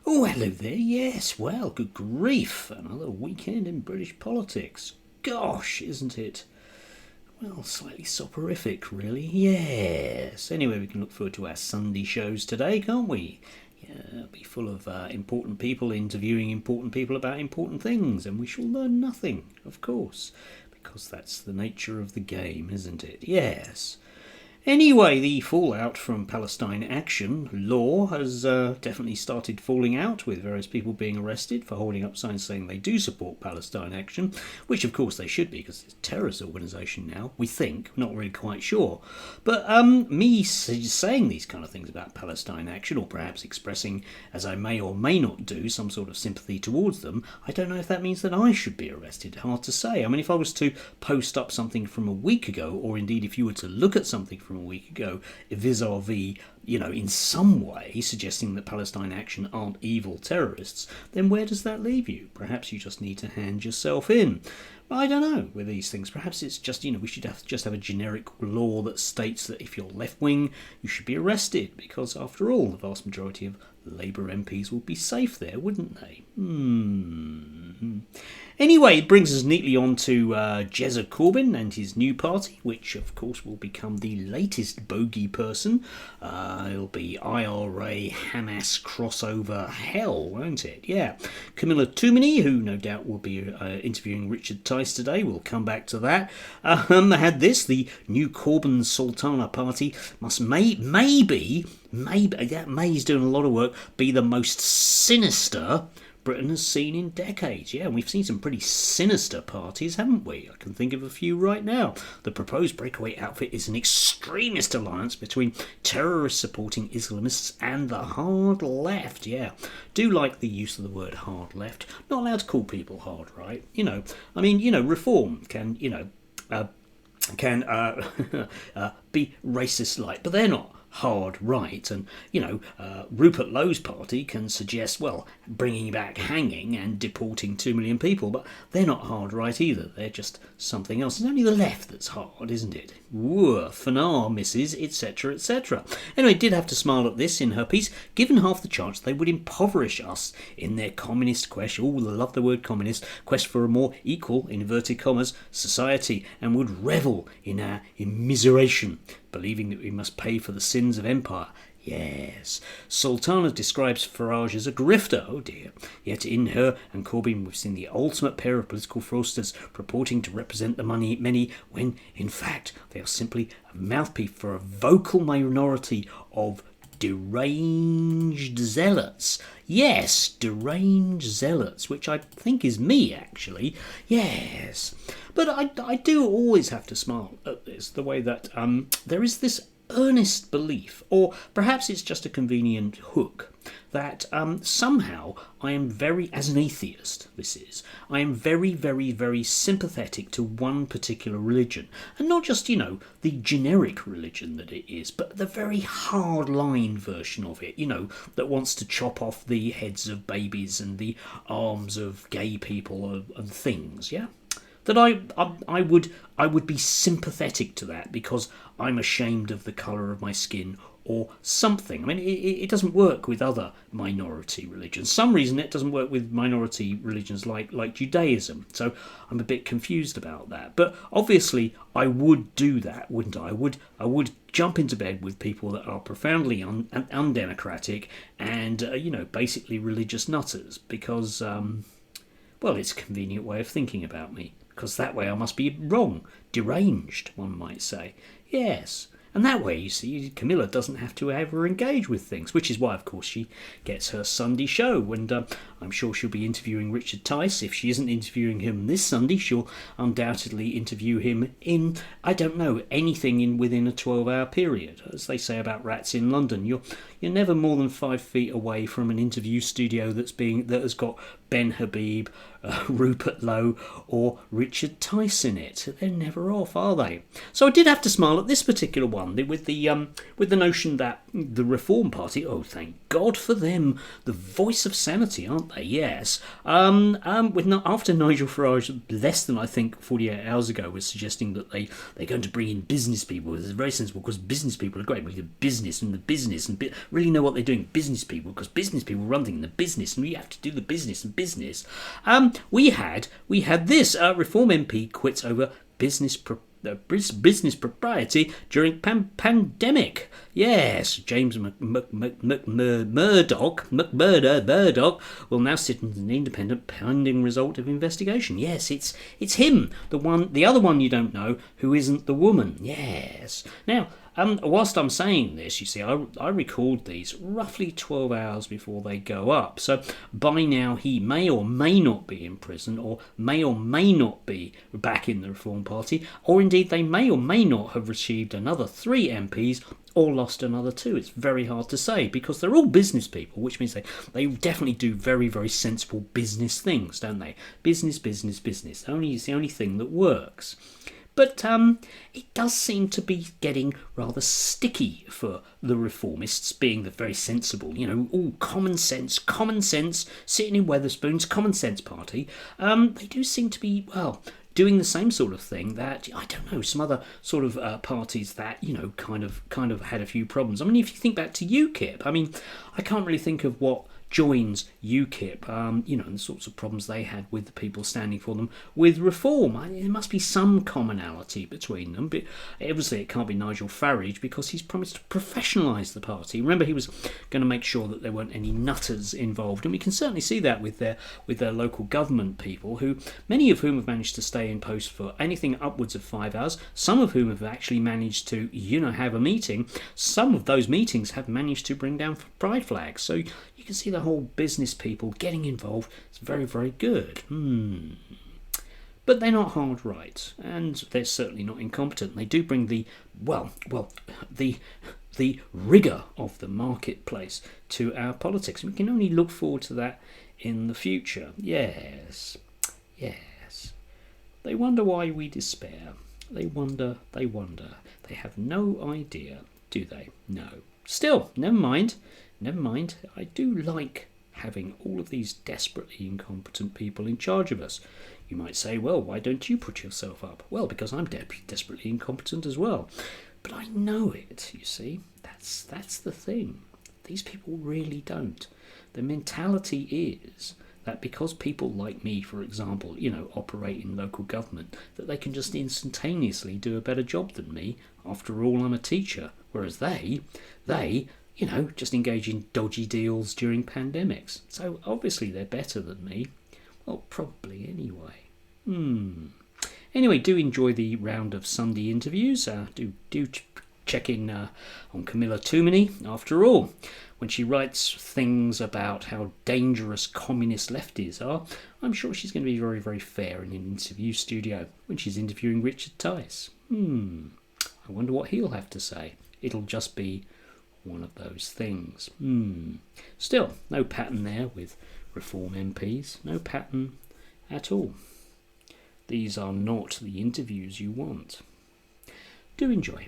Oh, hello there. Yes, well, good grief. Another weekend in British politics. Gosh, isn't it? Well, slightly soporific, really. Yes. Anyway, we can look forward to our Sunday shows today, can't we? Yeah, it'll be full of important people interviewing important people about important things, and we shall learn nothing, of course, because that's the nature of the game, isn't it? Yes. Anyway, the fallout from Palestine Action law has definitely started falling out, with various people being arrested for holding up signs saying they do support Palestine Action, which of course they should be because it's a terrorist organisation now, we think, not really quite sure. But me saying these kind of things about Palestine Action, or perhaps expressing, as I may or may not do, some sort of sympathy towards them, I don't know if that means that I should be arrested. Hard to say. I mean, if I was to post up something from a week ago, or indeed if you were to look at something from a week ago, vis-a-vis, in some way suggesting that Palestine Action aren't evil terrorists, then where does that leave you? Perhaps you just need to hand yourself in. I don't know with these things. Perhaps it's just, we should just have a generic law that states that if you're left-wing, you should be arrested, because after all, the vast majority of Labour MPs would be safe there, wouldn't they? Anyway, it brings us neatly on to Jezza Corbyn and his new party, which of course will become the latest bogey person. It'll be IRA Hamas crossover hell, won't it? Yeah. Camilla Toomey, who no doubt will be interviewing Richard Tice today, we'll come back to that. Had this, the new Corbyn Sultana party must maybe, May's doing a lot of work, be the most sinister Britain has seen in decades. Yeah, and we've seen some pretty sinister parties, haven't we? I can think of a few right now. The proposed breakaway outfit is an extremist alliance between terrorists supporting Islamists and the hard left. Yeah, do like the use of the word hard left. Not allowed to call people hard right. Reform can, be racist like, but they're not hard right. And Rupert Lowe's party can suggest, well, bringing back hanging and deporting 2 million people, but they're not hard right either. They're just something else. It's only the left that's hard, isn't it? Woof, Fanar, Mrs., etc., etc. Anyway, did have to smile at this in her piece. Given half the chance, they would impoverish us in their communist quest. Oh, I love the word communist. Quest for a more equal, in inverted commas, society, and would revel in our immiseration, believing that we must pay for the sins of empire. Yes. Sultana describes Farage as a grifter, oh dear. Yet in her and Corbyn we've seen the ultimate pair of political fraudsters purporting to represent the many, when in fact they are simply a mouthpiece for a vocal minority of deranged zealots. Yes, deranged zealots, which I think is me, actually. Yes. But I do always have to smile at this, the way that there is this earnest belief, or perhaps it's just a convenient hook, that somehow I am very, as an atheist, I am very, very, very sympathetic to one particular religion. And not just, the generic religion that it is, but the very hard-line version of it, that wants to chop off the heads of babies and the arms of gay people and things, yeah? That I would be sympathetic to that because I'm ashamed of the colour of my skin or something. I mean, it doesn't work with other minority religions. Some reason it doesn't work with minority religions like Judaism. So I'm a bit confused about that. But obviously, I would do that, wouldn't I? I would jump into bed with people that are profoundly undemocratic and basically religious nutters because it's a convenient way of thinking about me. Because that way I must be wrong, deranged, one might say. Yes, and that way, you see, Camilla doesn't have to ever engage with things, which is why, of course, she gets her Sunday show. And I'm sure she'll be interviewing Richard Tice. If she isn't interviewing him this Sunday, she'll undoubtedly interview him in, I don't know, anything within a 12-hour period. As they say about rats in London, you're never more than 5 feet away from an interview studio that has got Ben Habib, Rupert Lowe or Richard Tice in it. They're never off, are they? So I did have to smile at this particular one with the notion that the Reform Party, oh thank God for them, the voice of sanity, aren't aren't they? Yes. After Nigel Farage, less than I think 48 hours ago, was suggesting that they're going to bring in business people. It's very sensible because business people are great. We do business and really know what they're doing. Business people, because business people run things in the business, and we have to do the business and business. We had this Reform MP quits over business propriety during pandemic. Yes, James Murdoch will now sit in an independent pending result of investigation. Yes, it's him, the other one you don't know, who isn't the woman. Yes. Now, whilst I'm saying this, you see, I record these roughly 12 hours before they go up. So by now he may or may not be in prison, or may not be back in the Reform Party, or indeed they may or may not have received another 3 MPs or lost another 2. It's very hard to say, because they're all business people, which means they definitely do very, very sensible business things, don't they? Business. It's the only thing that works. But it does seem to be getting rather sticky for the reformists, being the very sensible, all common sense, sitting in Wetherspoon's common sense party. They do seem to be, doing the same sort of thing that, I don't know, some other sort of parties that, kind of had a few problems. I mean, if you think back to UKIP, I can't really think of what joins UKIP, and the sorts of problems they had with the people standing for them with reform. There must be some commonality between them, but obviously it can't be Nigel Farage, because he's promised to professionalise the party. Remember, he was going to make sure that there weren't any nutters involved, and we can certainly see that with their local government people, who many of whom have managed to stay in post for anything upwards of 5 hours, some of whom have actually managed to, have a meeting. Some of those meetings have managed to bring down pride flags. So you can see the whole business people getting involved. It's very, very good. But they're not hard right, and they're certainly not incompetent. They do bring the rigour of the marketplace to our politics. We can only look forward to that in the future. Yes. They wonder why we despair. They wonder. They have no idea, do they? No. Still, never mind. I do like having all of these desperately incompetent people in charge of us. You might say, well, why don't you put yourself up? Well, because I'm desperately incompetent as well. But I know it, you see. That's the thing. These people really don't. The mentality is that because people like me, for example, operate in local government, that they can just instantaneously do a better job than me. After all, I'm a teacher. Whereas they just engage in dodgy deals during pandemics. So obviously they're better than me. Well, probably anyway. Anyway, do enjoy the round of Sunday interviews. Do check in on Camilla Toomey. After all, when she writes things about how dangerous communist lefties are, I'm sure she's going to be very, very fair in an interview studio when she's interviewing Richard Tice. I wonder what he'll have to say. It'll just be one of those things. Still, no pattern there with Reform MPs. No pattern at all. These are not the interviews you want. Do enjoy.